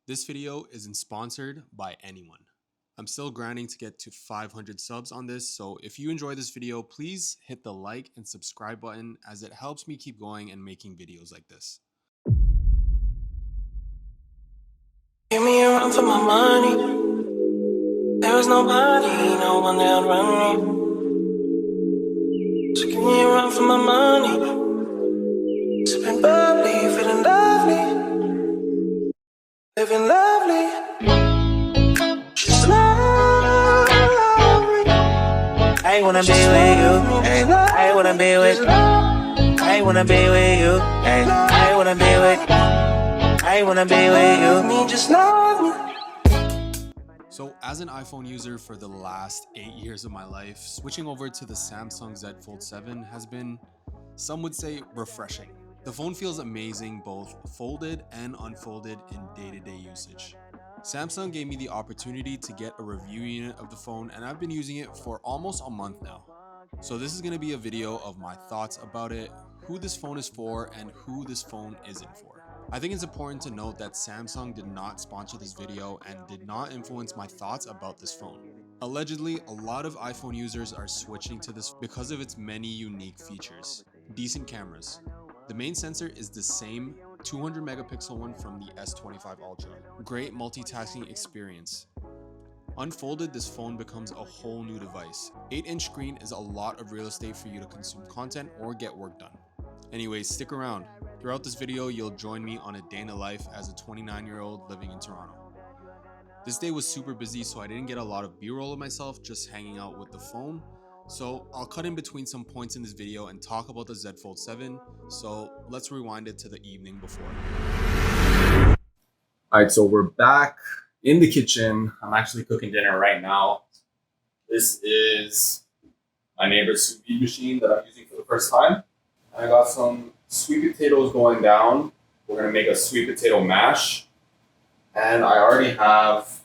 This video isn't sponsored by anyone. I'm still grinding to get to 500 subs on this, so if you enjoy this video, please hit the like and subscribe button as it helps me keep going and making videos like this. Give me a run for my money. There was nobody, no one that would run me. So give me a run for my money. Sipping bubbly, feeling lovely, living lovely. She's lovely. I wanna be with you, ay. I wanna be with you. I wanna be with you, ay. I wanna be with you. I wanna be with you. Me, just love me. So as an iPhone user for the last 8 years of my life, switching over to the Samsung Z Fold 7 has been, some would say, refreshing. The phone feels amazing both folded and unfolded in day-to-day usage. Samsung gave me the opportunity to get a review unit of the phone and I've been using it for almost a month now. So this is going to be a video of my thoughts about it, who this phone is for, and who this phone isn't for. I think it's important to note that Samsung did not sponsor this video and did not influence my thoughts about this phone. Allegedly, a lot of iPhone users are switching to this because of its many unique features. Decent cameras. The main sensor is the same 200 megapixel one from the S25 Ultra. Great multitasking experience. Unfolded, this phone becomes a whole new device. 8-inch screen is a lot of real estate for you to consume content or get work done. Anyways, stick around. Throughout this video, you'll join me on a day in the life as a 29-year-old living in Toronto. This day was super busy, so I didn't get a lot of B-roll of myself just hanging out with the phone. So I'll cut in between some points in this video and talk about the Z Fold 7. So let's rewind it to the evening before. All right, so we're back in the kitchen. I'm actually cooking dinner right now. This is my neighbor's sous vide machine that I'm using for the first time. I got some sweet potatoes going down. We're gonna make a sweet potato mash. And I already have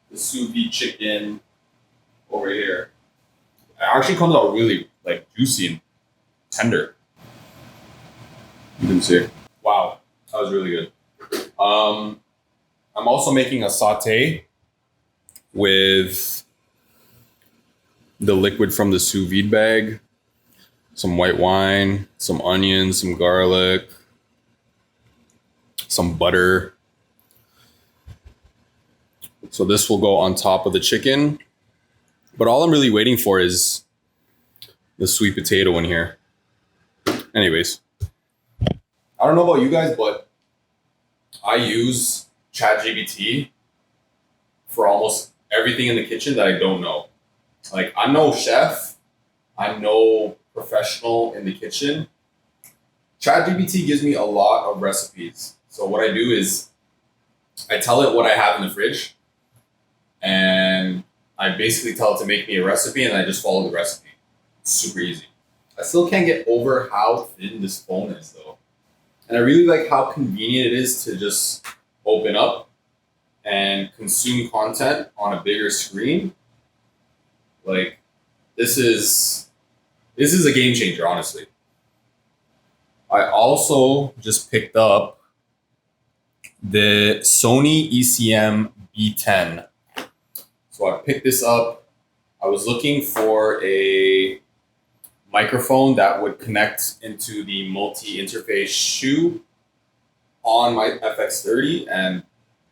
the sous vide chicken over here. It actually comes out really juicy and tender. You can see. Wow, that was really good. I'm also making a saute with the liquid from the sous vide bag, some white wine, some onions, some garlic, some butter. So this will go on top of the chicken. But all I'm really waiting for is the sweet potato in here. Anyways, I don't know about you guys, but I use ChatGPT for almost everything in the kitchen that I don't know. Like, I'm no chef. I'm no professional in the kitchen. ChatGPT gives me a lot of recipes. So what I do is I tell it what I have in the fridge and I basically tell it to make me a recipe and I just follow the recipe. It's super easy. I still can't get over how thin this phone is though. And I really like how convenient it is to just open up and consume content on a bigger screen. Like, this is a game changer, honestly. I also just picked up the Sony ECM B10. So I picked this up. I was looking for a microphone that would connect into the multi-interface shoe on my FX30, and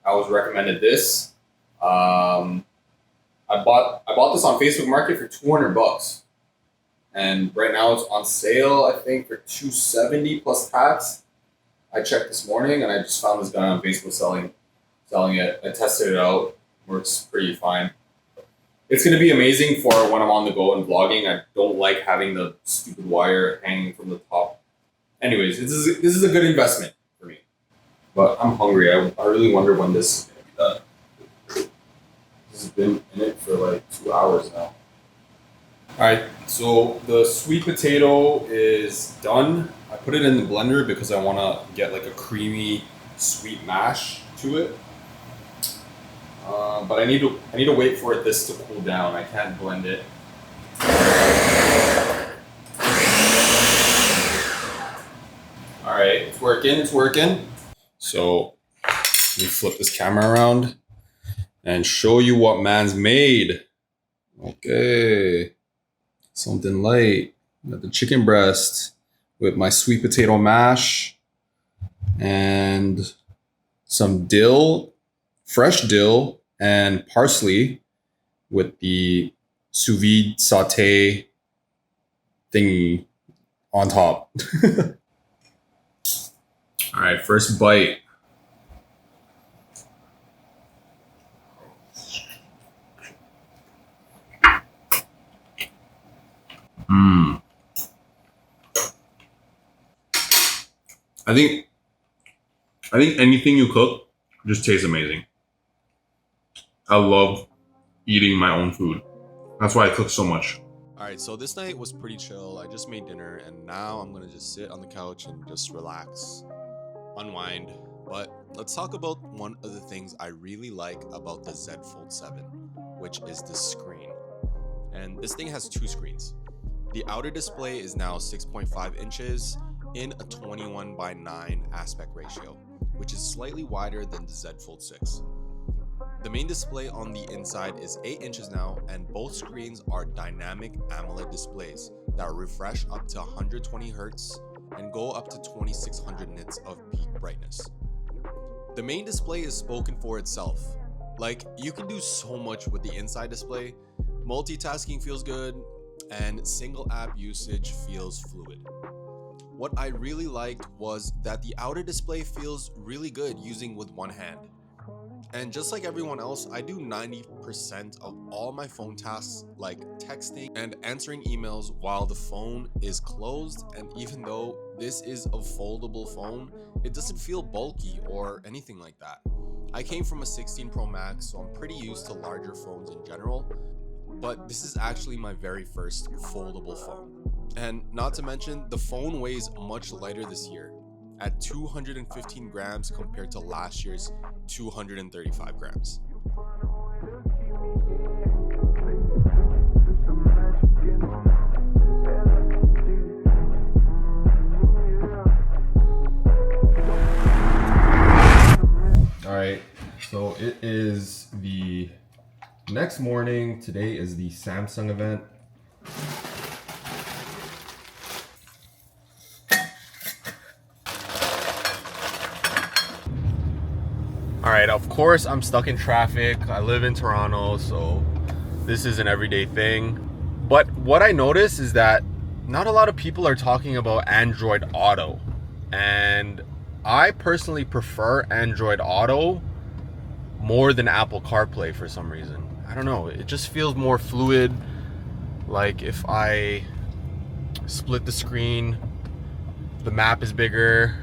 I was recommended this. I bought this on Facebook Market for $200, and right now it's on sale. I think for $270 plus tax. I checked this morning, and I just found this guy on Facebook selling it. I tested it out. Works pretty fine. It's going to be amazing for when I'm on the go and vlogging. I don't like having the stupid wire hanging from the top. Anyways, this is a good investment for me. But I'm hungry. I really wonder when this is going to be done. This has been in it for like 2 hours now. Alright, so the sweet potato is done. I put it in the blender because I want to get like a creamy sweet mash to it. But I need to wait for this to cool down. I can't blend it. All right, it's working. So Let me flip this camera around and show you what man's made. Okay. Something light. Got the chicken breast with my sweet potato mash and some dill, fresh dill and parsley with the sous vide saute thingy on top. All right, first bite. I think anything you cook just tastes amazing. I love eating my own food. That's why I cook so much. All right, so this night was pretty chill. I just made dinner and now I'm gonna just sit on the couch and just relax, unwind. But let's talk about one of the things I really like about the Z Fold 7, which is the screen. And this thing has two screens. The outer display is now 6.5 inches in a 21:9 aspect ratio, which is slightly wider than the Z Fold 6. The main display on the inside is 8 inches now, and both screens are dynamic AMOLED displays that refresh up to 120 Hz and go up to 2600 nits of peak brightness. The main display is spoken for itself. Like, you can do so much with the inside display. Multitasking feels good, and single app usage feels fluid. What I really liked was that the outer display feels really good using with one hand. And just like everyone else, I do 90% of all my phone tasks like texting and answering emails while the phone is closed. And even though this is a foldable phone, it doesn't feel bulky or anything like that. I came from a 16 Pro Max, so I'm pretty used to larger phones in general, but this is actually my very first foldable phone. And not to mention, the phone weighs much lighter this year, at 215 grams compared to last year's 235 grams. All right, so it is the next morning. Today is the Samsung event. All right, of course I'm stuck in traffic. I live in Toronto, so this is an everyday thing. But what I noticed is that not a lot of people are talking about Android Auto. And I personally prefer Android Auto more than Apple CarPlay for some reason. I don't know, it just feels more fluid. Like if I split the screen, the map is bigger.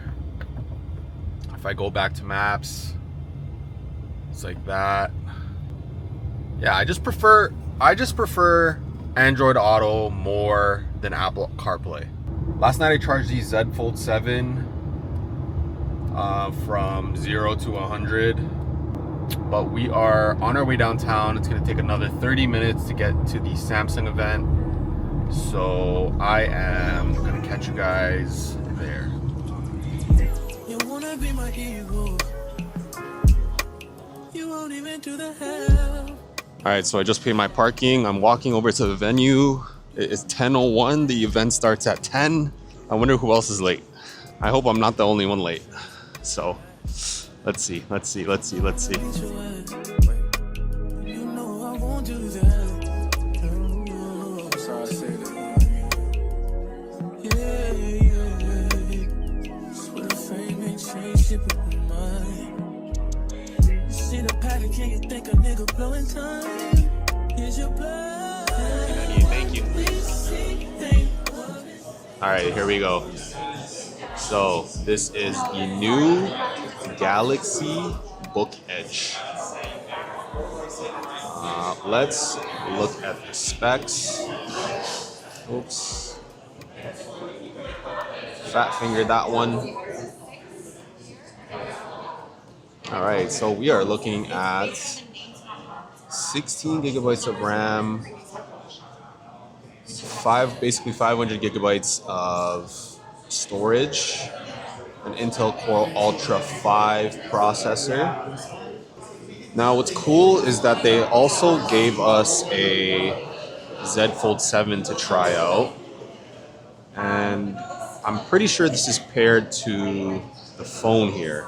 If I go back to maps, it's like that. Yeah, I just prefer Android Auto more than Apple CarPlay. Last night I charged the Z Fold 7 from 0 to 100, but we are on our way downtown. It's gonna take another 30 minutes to get to the Samsung event, so I am gonna catch you guys there. You wanna be my hero. You won't even do the hell. All right, so I just paid my parking. I'm walking over to the venue. It's 10:01. The event starts at 10. I wonder who else is late. I hope I'm not the only one late. So let's see. You know I won't do that. Sorry, I said it. Yeah. Swear the fame ain't changed it, but my mind. See the pattern, can you think a nigga blowing time? Here's your blood. Thank you. All right, here we go. So this is the new Galaxy Book Edge. Let's look at the specs. Oops. Fat fingered that one. All right, so we are looking at 16 gigabytes of RAM, basically 500 gigabytes of storage, an Intel Core Ultra 5 processor. Now what's cool is that they also gave us a Z Fold 7 to try out. And I'm pretty sure this is paired to the phone here.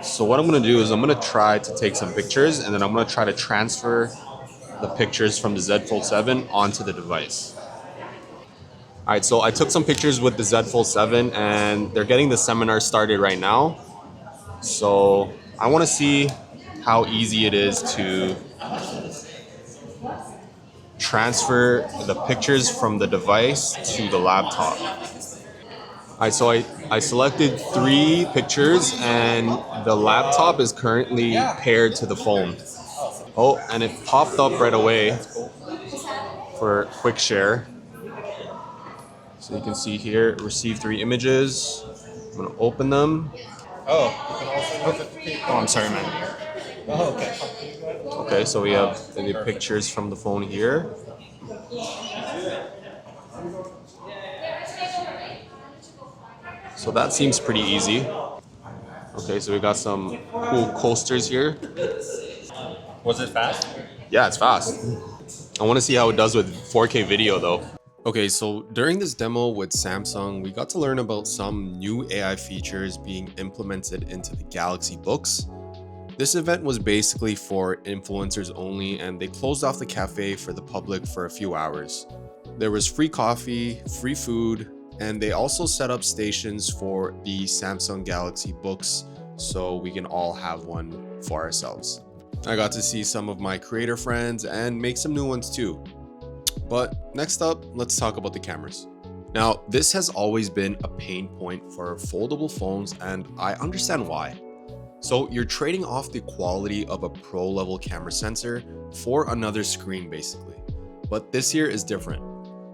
So what I'm gonna do is I'm gonna try to take some pictures and then I'm gonna try to transfer the pictures from the Z Fold 7 onto the device. All right, so I took some pictures with the Z Fold 7 and they're getting the seminar started right now. So I wanna see how easy it is to transfer the pictures from the device to the laptop. All right, so I selected 3 pictures and the laptop is currently paired to the phone. Oh, and it popped up right away for quick share. So you can see here, receive 3 images. I'm gonna open them. Oh, you can also use it. Oh, I'm sorry, man. Oh, okay. Okay, so we have the pictures from the phone here. So that seems pretty easy. Okay, so we got some cool coasters here. Was it fast? Yeah, it's fast. I want to see how it does with 4K video though. Okay, so during this demo with Samsung, we got to learn about some new AI features being implemented into the Galaxy Books. This event was basically for influencers only, and they closed off the cafe for the public for a few hours. There was free coffee, free food, and they also set up stations for the Samsung Galaxy Books so we can all have one for ourselves. I got to see some of my creator friends and make some new ones too. But next up, let's talk about the cameras. Now, this has always been a pain point for foldable phones, and I understand why. So you're trading off the quality of a pro level camera sensor for another screen basically. But this here is different.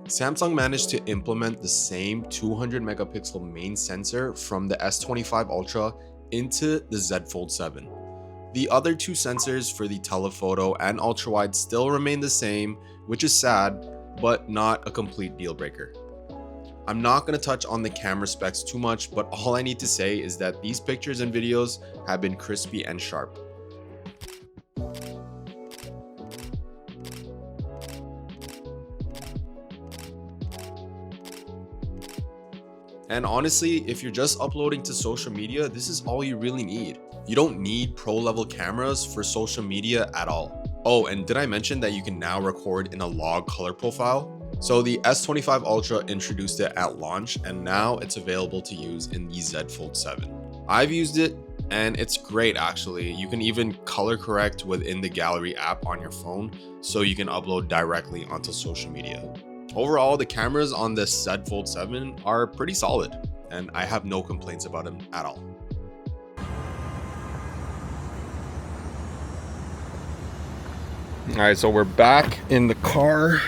Samsung managed to implement the same 200 megapixel main sensor from the S25 Ultra into the Z Fold 7. The other 2 sensors for the telephoto and ultrawide still remain the same, which is sad, but not a complete deal breaker. I'm not going to touch on the camera specs too much, but all I need to say is that these pictures and videos have been crispy and sharp. And honestly, if you're just uploading to social media, this is all you really need. You don't need pro level cameras for social media at all. Oh, and did I mention that you can now record in a log color profile? So the S25 Ultra introduced it at launch, and now it's available to use in the Z Fold 7. I've used it and it's great actually. You can even color correct within the gallery app on your phone, so you can upload directly onto social media. Overall, the cameras on this Z Fold 7 are pretty solid, and I have no complaints about them at all. All right, so we're back in the car,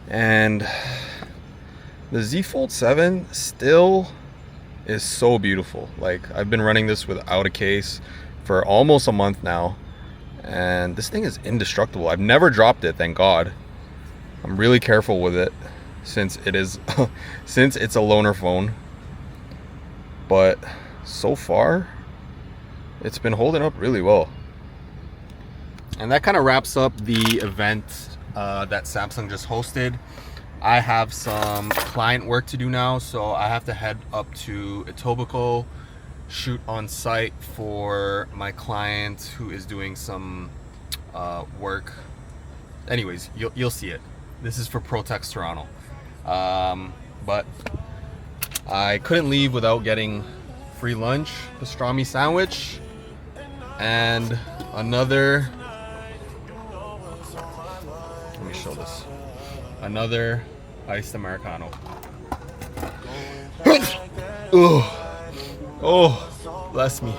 and the Z Fold 7 still is so beautiful. Like, I've been running this without a case for almost a month now, and this thing is indestructible. I've never dropped it, thank God. I'm really careful with it since it is since it's a loaner phone, but so far it's been holding up really well. And that kind of wraps up the event that Samsung just hosted. I have some client work to do now, so I have to head up to Etobicoke, shoot on site for my client who is doing some work. Anyways, you'll see it. This is for Protex Toronto. But I couldn't leave without getting free lunch, pastrami sandwich, and another, let me show this, another iced Americano. Oh, bless me.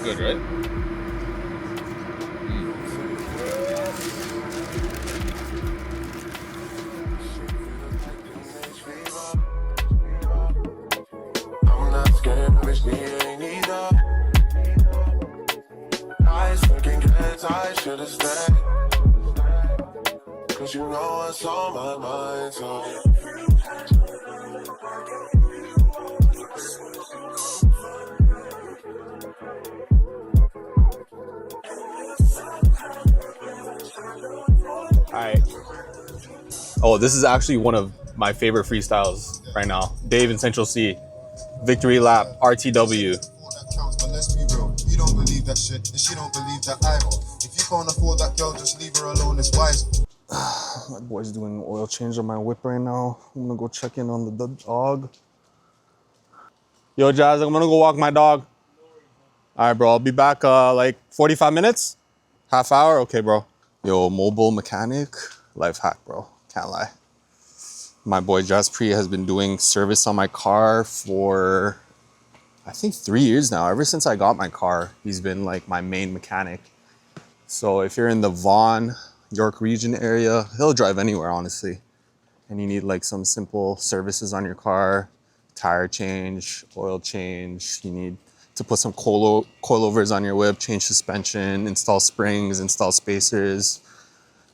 It's good, right? I'm not scared, bitch, me ain't either. I fucking guess I should've stayed. Cause you know what's on my mind, so. Alright. Oh, this is actually one of my favorite freestyles right now. Dave in Central C. Victory lap, RTW. But let's be real, you don't believe that shit, and she don't believe that either. If you can't afford that girl, just leave her alone, it's wise. My boy's doing an oil change on my whip right now. I'm gonna go check in on the dog. Yo, Jazz, I'm gonna go walk my dog. All right, bro, I'll be back like 45 minutes? Half hour? Okay, bro. Yo, mobile mechanic, life hack, bro. Can't lie. My boy Jazz Pre has been doing service on my car for, I think 3 years now. Ever since I got my car, he's been like my main mechanic. So if you're in the Vaughan, York region area, he'll drive anywhere, honestly. And you need like some simple services on your car, tire change, oil change. You need to put some coilovers on your whip, change suspension, install springs, install spacers.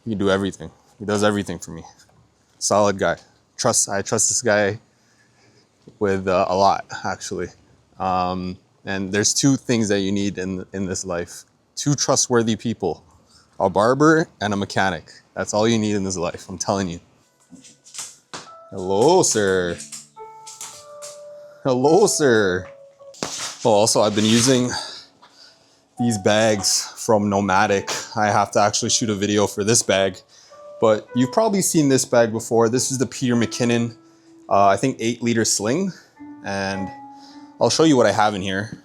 You can do everything. He does everything for me. Solid guy. I trust this guy with a lot, actually. And there's two things that you need in this life. Two trustworthy people. A barber and a mechanic. That's all you need in this life, I'm telling you. Hello, sir. Hello, sir. Oh, also, I've been using these bags from Nomadic. I have to actually shoot a video for this bag, but you've probably seen this bag before. This is the Peter McKinnon, I think 8-liter sling. And I'll show you what I have in here.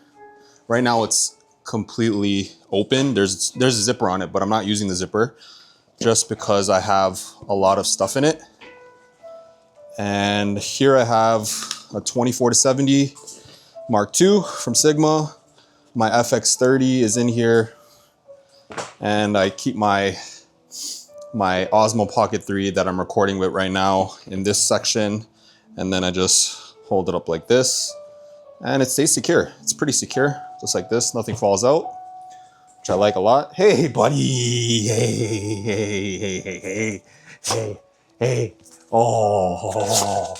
Right now it's completely open. There's a zipper on it, but I'm not using the zipper just because I have a lot of stuff in it. And here I have a 24-70 Mark II from Sigma. My FX30 is in here. And I keep my Osmo Pocket 3 that I'm recording with right now in this section. And then I just hold it up like this. And it stays secure. It's pretty secure, just like this. Nothing falls out, which I like a lot. Hey, buddy. Hey, hey, hey, hey, hey, hey, hey. Oh.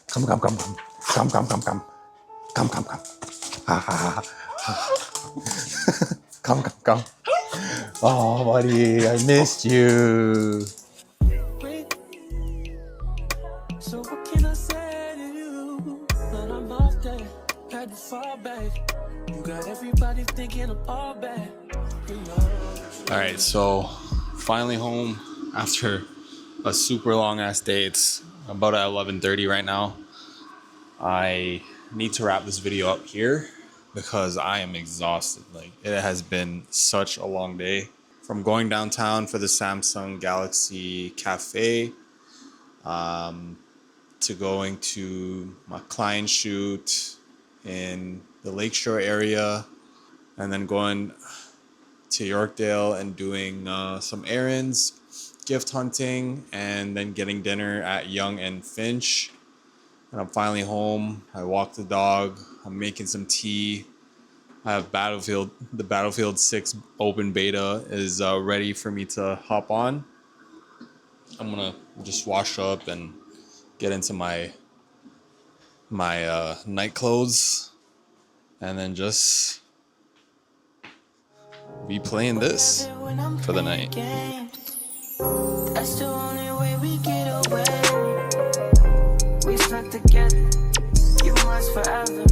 Come. Come. Ha, ha, ha. Come. Oh, buddy, I missed you. So what can I say to you? When I'm off there, had to fall back. You got everybody thinking I'm all bad. You know. All right, so finally home after a super long ass day. It's about at 11:30 right now. I need to wrap this video up here because I am exhausted. Like, it has been such a long day. From going downtown for the Samsung Galaxy Cafe, to going to my client shoot in the Lakeshore area, and then going to Yorkdale and doing some errands, gift hunting, and then getting dinner at Young and Finch. And I'm finally home. I walked the dog. I'm making some tea. I have the Battlefield 6 open beta is ready for me to hop on. I'm gonna just wash up and get into my night clothes, and then just be playing this for the night. That's the only way we get away. We stuck together, you must forever.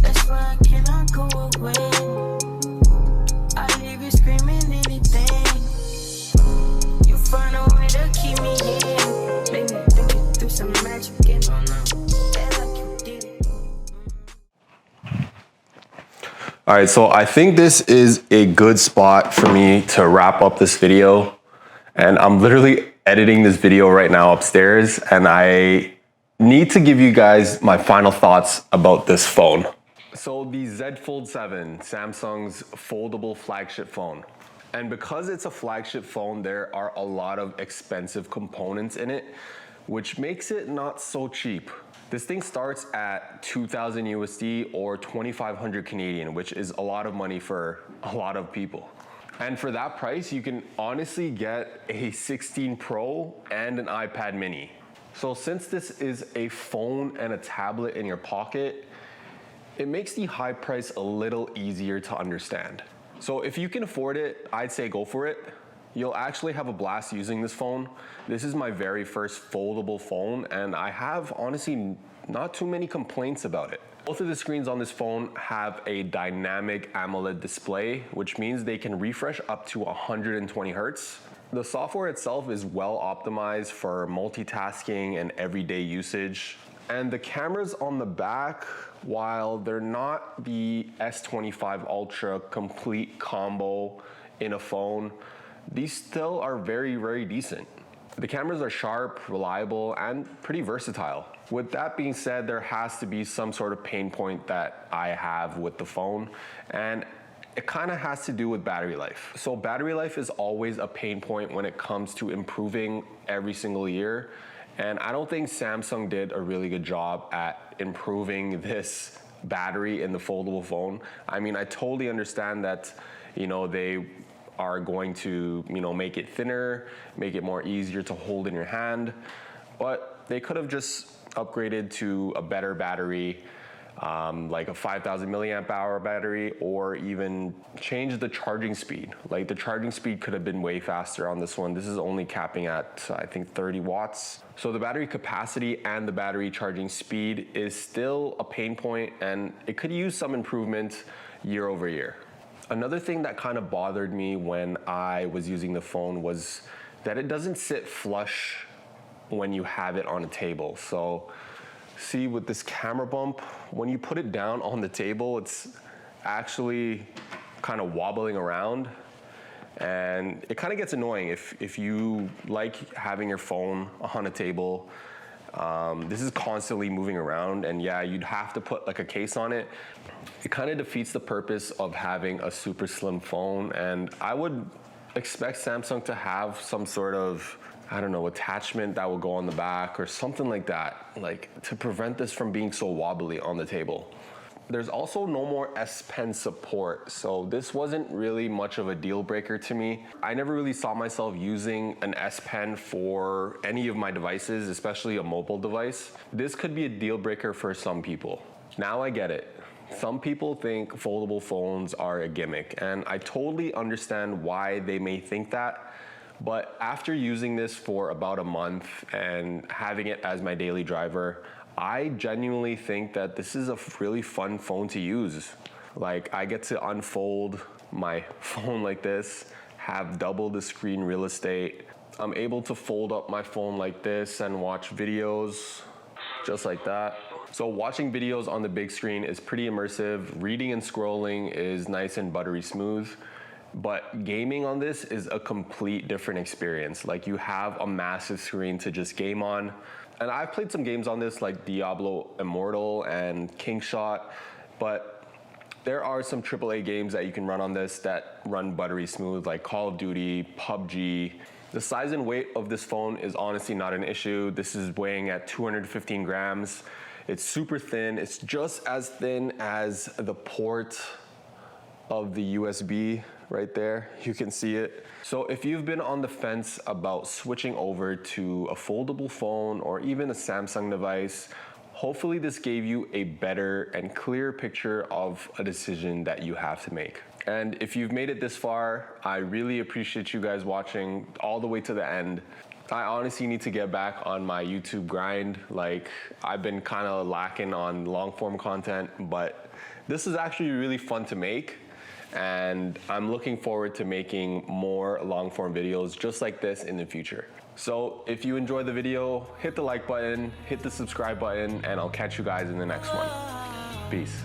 That's why I cannot go away. I leave you screaming anything. You find a way to keep me in. Make me think it through some magic and on now. Like you did it. All right, so I think this is a good spot for me to wrap up this video. And I'm literally editing this video right now upstairs, and I need to give you guys my final thoughts about this phone. So the Z Fold 7, Samsung's foldable flagship phone. And because it's a flagship phone, there are a lot of expensive components in it, which makes it not so cheap. This thing starts at 2,000 USD or 2,500 Canadian, which is a lot of money for a lot of people. And for that price, you can honestly get a 16 Pro and an iPad mini. So since this is a phone and a tablet in your pocket, it makes the high price a little easier to understand. So if you can afford it, I'd say go for it. You'll actually have a blast using this phone. This is my very first foldable phone, and I have honestly not too many complaints about it. Both of the screens on this phone have a dynamic AMOLED display, which means they can refresh up to 120 Hertz. The software itself is well optimized for multitasking and everyday usage. And the cameras on the back, while they're not the S25 Ultra complete combo in a phone, these still are very, very decent. The cameras are sharp, reliable, and pretty versatile. With that being said, there has to be some sort of pain point that I have with the phone, and it kind of has to do with battery life. So battery life is always a pain point when it comes to improving every single year. And I don't think Samsung did a really good job at improving this battery in the foldable phone. I mean, I totally understand that, they are going to, make it thinner, make it more easier to hold in your hand, but they could have just upgraded to a better battery, like a 5,000 milliamp hour battery, or even change the charging speed. Like the charging speed could have been way faster on this one. This is only capping at, I think, 30 watts. So the battery capacity and the battery charging speed is still a pain point, and it could use some improvement year over year. Another thing that kind of bothered me when I was using the phone was that it doesn't sit flush when you have it on a table. So see, with this camera bump, when you put it down on the table, it's actually kind of wobbling around, and it kind of gets annoying if you like having your phone on a table. This is constantly moving around, and yeah, you'd have to put like a case on it. It kind of defeats the purpose of having a super slim phone, and I would expect Samsung to have some sort of, I don't know, attachment that will go on the back or something like that, like to prevent this from being so wobbly on the table. There's also no more S Pen support, so this wasn't really much of a deal breaker to me. I never really saw myself using an S Pen for any of my devices, especially a mobile device. This could be a deal breaker for some people. Now I get it. Some people think foldable phones are a gimmick, and I totally understand why they may think that. But after using this for about a month and having it as my daily driver, I genuinely think that this is a really fun phone to use. Like, I get to unfold my phone like this, have double the screen real estate. I'm able to fold up my phone like this and watch videos just like that. So watching videos on the big screen is pretty immersive. Reading and scrolling is nice and buttery smooth. But gaming on this is a complete different experience. Like, you have a massive screen to just game on. And I've played some games on this like Diablo Immortal and King Shot, but there are some AAA games that you can run on this that run buttery smooth, like Call of Duty, PUBG. The size and weight of this phone is honestly not an issue. This is weighing at 215 grams. It's super thin. It's just as thin as the port of the USB right there. You can see it. So if you've been on the fence about switching over to a foldable phone or even a Samsung device, hopefully this gave you a better and clearer picture of a decision that you have to make. And if you've made it this far, I really appreciate you guys watching all the way to the end. I honestly need to get back on my YouTube grind. Like, I've been kind of lacking on long form content, but this is actually really fun to make. And I'm looking forward to making more long form videos just like this in the future. So if you enjoyed the video, hit the like button, hit the subscribe button, and I'll catch you guys in the next one. Peace.